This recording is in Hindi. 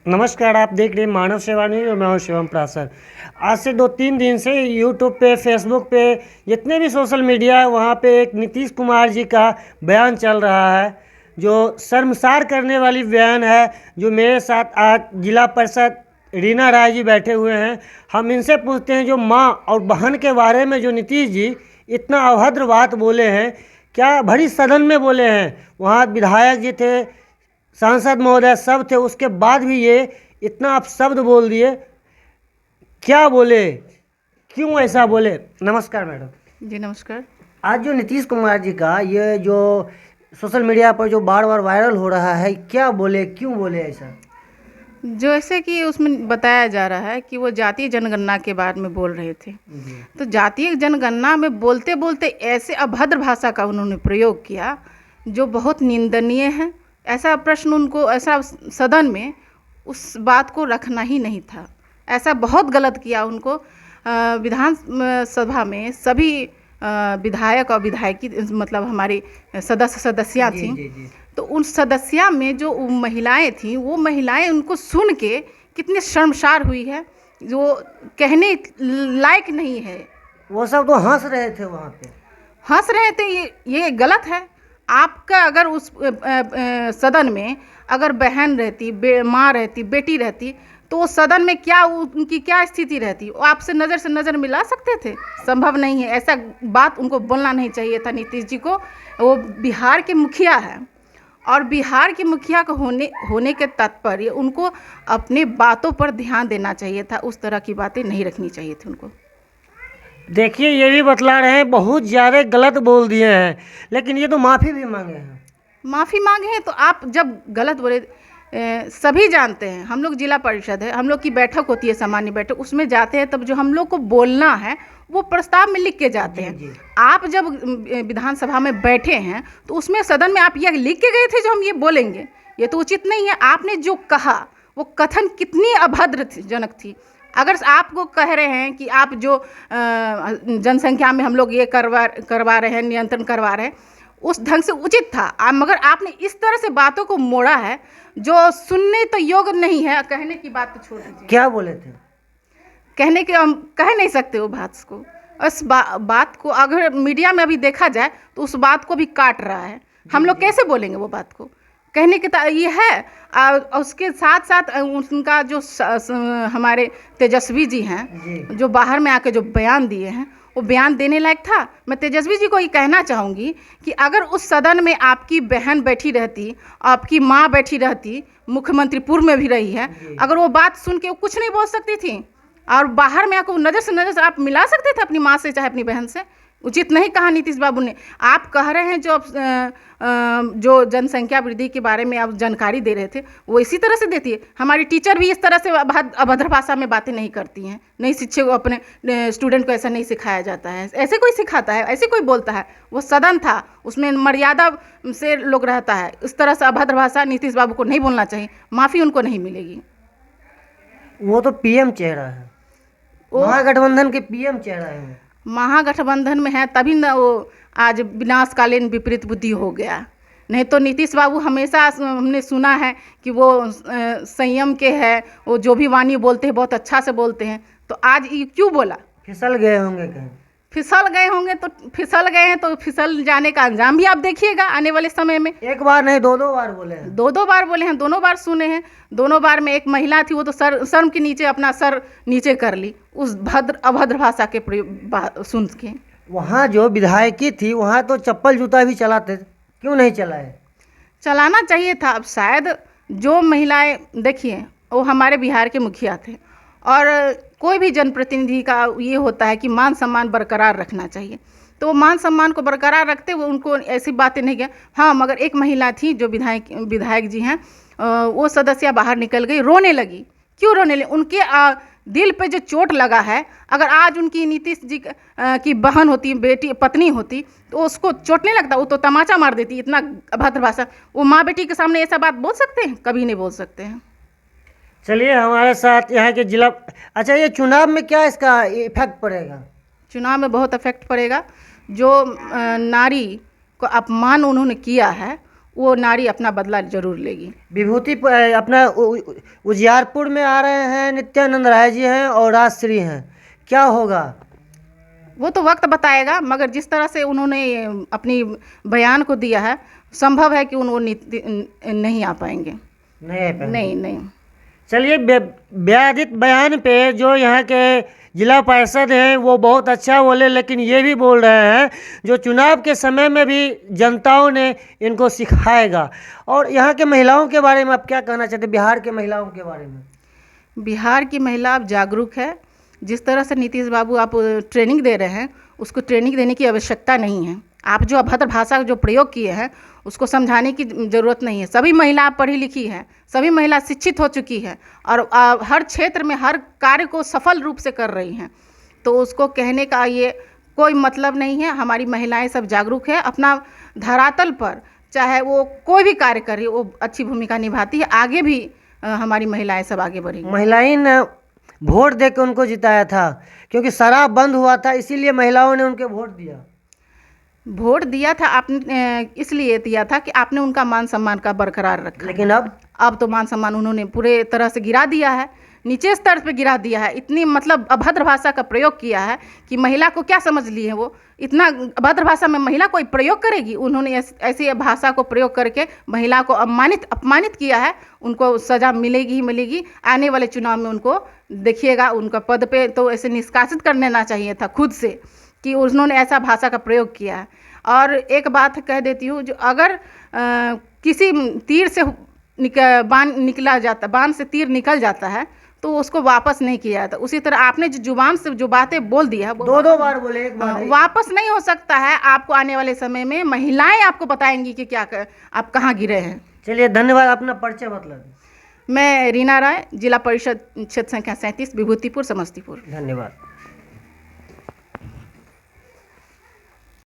नमस्कार, आप देख रहे हैं मानव सेवा न्यूज़ और मैं हूं शिवम प्रासर। आज से 2-3 दिन से यूट्यूब पे, फेसबुक पे, जितने भी सोशल मीडिया है वहाँ पे एक नीतीश कुमार जी का बयान चल रहा है जो शर्मसार करने वाली बयान है। जो मेरे साथ आज जिला परिषद रीना राय जी बैठे हुए हैं, हम इनसे पूछते हैं जो माँ और बहन के बारे में जो नीतीश जी इतना अभद्र बात बोले हैं, क्या भरी सदन में बोले हैं। वहाँ विधायक जी थे, सांसद महोदय सब थे, उसके बाद भी ये इतना आप शब्द बोल दिए, क्या बोले, क्यों ऐसा बोले। नमस्कार मैडम जी नमस्कार। आज जो नीतीश कुमार जी का ये जो सोशल मीडिया पर जो बार बार वायरल हो रहा है, क्या बोले, क्यों बोले ऐसा। जैसे कि उसमें बताया जा रहा है कि वो जातीय जनगणना के बारे में बोल रहे थे, तो जातीय जनगणना में बोलते बोलते ऐसे अभद्र भाषा का उन्होंने प्रयोग किया जो बहुत निंदनीय है। ऐसा प्रश्न उनको, ऐसा सदन में उस बात को रखना ही नहीं था। ऐसा बहुत गलत किया उनको। विधान सभा में सभी विधायक और विधायकी, मतलब हमारी सदस्या थी, तो उन सदस्या में जो महिलाएं थीं, वो महिलाएं उनको सुन के कितनी शर्मसार हुई है, जो कहने लायक नहीं है। वो सब तो हंस रहे थे, वहाँ पे हंस रहे थे। ये गलत है। आपका अगर उस सदन में अगर बहन रहती, माँ रहती, बेटी रहती, तो उस सदन में क्या उनकी क्या स्थिति रहती, वो आपसे नज़र से नज़र मिला सकते थे? संभव नहीं है। ऐसा बात उनको बोलना नहीं चाहिए था नीतीश जी को। वो बिहार के मुखिया है और बिहार के मुखिया का होने के तात्पर्य उनको अपने बातों पर ध्यान देना चाहिए था। उस तरह की बातें नहीं रखनी चाहिए थी उनको। देखिए, ये भी बतला रहे हैं बहुत ज़्यादा गलत बोल दिए हैं, लेकिन ये तो माफ़ी भी मांगे हैं। माफ़ी मांगे हैं तो आप जब गलत बोले, सभी जानते हैं, हम लोग जिला परिषद है, हम लोग की बैठक होती है, सामान्य बैठक, उसमें जाते हैं, तब जो हम लोग को बोलना है वो प्रस्ताव में लिख के जाते हैं। आप जब विधानसभा में बैठे हैं तो उसमें सदन में आप ये लिख के गए थे जो हम ये बोलेंगे, ये तो उचित नहीं है। आपने जो कहा वो कथन कितनी अभद्र जनक थी। अगर आपको कह रहे हैं कि आप जो जनसंख्या में हम लोग ये करवा रहे हैं, नियंत्रण करवा रहे हैं, उस ढंग से उचित था, मगर आपने इस तरह से बातों को मोड़ा है जो सुनने तो योग्य नहीं है। कहने की बात तो छोड़ दीजिए, क्या बोले थे, कहने के हम कह नहीं सकते वो बात को। उस बात को अगर मीडिया में अभी देखा जाए तो उस बात को भी काट रहा है। हम लोग कैसे बोलेंगे वो बात को? कहने के ये है। उसके साथ साथ उनका जो हमारे तेजस्वी जी हैं, जो बाहर में आके जो बयान दिए हैं, वो बयान देने लायक था। मैं तेजस्वी जी को ये कहना चाहूँगी कि अगर उस सदन में आपकी बहन बैठी रहती, आपकी माँ बैठी रहती, मुख्यमंत्री पूर्व में भी रही है, अगर वो बात सुन के वो कुछ नहीं बोल सकती थी, और बाहर में आकर नज़र से नज़र आप मिला सकते थे अपनी माँ से चाहे अपनी बहन से। उचित नहीं कहा नीतीश बाबू ने। आप कह रहे हैं जो जनसंख्या वृद्धि के बारे में आप जानकारी दे रहे थे, वो इसी तरह से देती है। हमारी टीचर भी इस तरह से अभद्र भाषा में बातें नहीं करती हैं। नहीं, शिक्षक को अपने स्टूडेंट को ऐसा नहीं सिखाया जाता है। ऐसे कोई सिखाता है, ऐसे कोई बोलता है? वो सदन था, उसमें मर्यादा से लोग रहता है। इस तरह से अभद्र भाषा नीतीश बाबू को नहीं बोलना चाहिए। माफ़ी उनको नहीं मिलेगी। वो तो पीएम चेहरा है, महागठबंधन के पीएम चेहरा है। महागठबंधन में है तभी ना वो आज विनाशकालीन विपरीत बुद्धि हो गया। नहीं तो नीतीश बाबू हमेशा हमने सुना है कि वो संयम के हैं, वो जो भी वाणी बोलते हैं बहुत अच्छा से बोलते हैं। तो आज ये क्यों बोला? फिसल गए होंगे कहीं। फिसल गए होंगे तो फिसल गए हैं, तो फिसल जाने का अंजाम भी आप देखिएगा आने वाले समय में। एक बार नहीं, दो बार बोले हैं। दो बार बोले हैं, दोनों बार सुने हैं। दोनों बार में एक महिला थी, वो तो शर्म के नीचे अपना सर नीचे कर ली उस अभद्र भाषा के सुन के। वहाँ जो विधायकी थी, वहाँ तो चप्पल जूता भी चलाते, क्यों नहीं चलाए? चलाना चाहिए था। अब शायद जो महिलाएं, देखिए वो हमारे बिहार के मुखिया थे, और कोई भी जनप्रतिनिधि का ये होता है कि मान सम्मान बरकरार रखना चाहिए, तो वो मान सम्मान को बरकरार रखते हुए उनको ऐसी बातें नहीं किया। हाँ, मगर एक महिला थी जो विधायक जी हैं, वो सदस्य बाहर निकल गई, रोने लगी। क्यों रोने लगी? उनके दिल पे जो चोट लगा है। अगर आज उनकी नीतीश जी की बहन होती, बेटी, पत्नी होती, तो उसको चोट नहीं लगता, वो तो तमाचा मार देती। इतना अभद्र भाषा वो माँ बेटी के सामने ऐसा बात बोल सकते हैं? कभी नहीं बोल सकते हैं। चलिए, हमारे साथ यहाँ के जिला, अच्छा, ये चुनाव में क्या इसका इफेक्ट पड़ेगा? चुनाव में बहुत इफेक्ट पड़ेगा। जो नारी को अपमान उन्होंने किया है, वो नारी अपना बदला जरूर लेगी। विभूति अपना उजियारपुर में आ रहे हैं, नित्यानंद राय जी हैं और राजश्री हैं, क्या होगा? वो तो वक्त बताएगा, मगर जिस तरह से उन्होंने अपनी बयान को दिया है, संभव है कि नहीं आ पाएंगे। नहीं नहीं। चलिए, विवादित बयान पे जो यहाँ के जिला पार्षद हैं वो बहुत अच्छा बोले, लेकिन ये भी बोल रहे हैं जो चुनाव के समय में भी जनताओं ने इनको सिखाएगा। और यहाँ के महिलाओं के बारे में आप क्या कहना चाहते हैं, बिहार के महिलाओं के बारे में? बिहार की महिला अब जागरूक है। जिस तरह से नीतीश बाबू आप ट्रेनिंग दे रहे हैं, उसको ट्रेनिंग देने की आवश्यकता नहीं है। आप जो अभद्र भाषा का जो प्रयोग किए हैं उसको समझाने की ज़रूरत नहीं है। सभी महिला पढ़ी लिखी हैं, सभी महिला शिक्षित हो चुकी हैं और हर क्षेत्र में हर कार्य को सफल रूप से कर रही हैं, तो उसको कहने का ये कोई मतलब नहीं है। हमारी महिलाएं सब जागरूक है, अपना धरातल पर चाहे वो कोई भी कार्य करे वो अच्छी भूमिका निभाती है। आगे भी हमारी महिलाएं सब आगे बढ़ेंगी। महिलाएं ने वोट दे के उनको जिताया था, क्योंकि शराब बंद हुआ था, इसीलिए महिलाओं ने उनके वोट दिया। वोट दिया था आपने, इसलिए दिया था कि आपने उनका मान सम्मान का बरकरार रखा। लेकिन अब तो मान सम्मान उन्होंने पूरे तरह से गिरा दिया है, नीचे स्तर पे गिरा दिया है। इतनी मतलब अभद्र भाषा का प्रयोग किया है कि महिला को क्या समझ ली है वो। इतना अभद्र भाषा में महिला कोई प्रयोग करेगी? उन्होंने ऐसी भाषा को प्रयोग करके महिला को अपमानित किया है। उनको सज़ा मिलेगी ही मिलेगी। आने वाले चुनाव में उनको देखिएगा, उनका पद पे तो ऐसे निष्कासित कर देना चाहिए था खुद से कि उन्होंने ऐसा भाषा का प्रयोग किया है। और एक बात कह देती हूँ, जो अगर किसी तीर से बाण से तीर निकल जाता है तो उसको वापस नहीं किया जाता। उसी तरह आपने जो जुबान से जो बातें बोल दी है वो दो बार बोले, एक बार वापस नहीं हो सकता है। आपको आने वाले समय में महिलाएं आपको बताएंगी कि क्या आप कहाँ गिरे हैं। चलिए, धन्यवाद। अपना परिचय मतलब? मैं रीना राय, जिला परिषद क्षेत्र संख्या 37, विभूतिपुर, समस्तीपुर। धन्यवाद।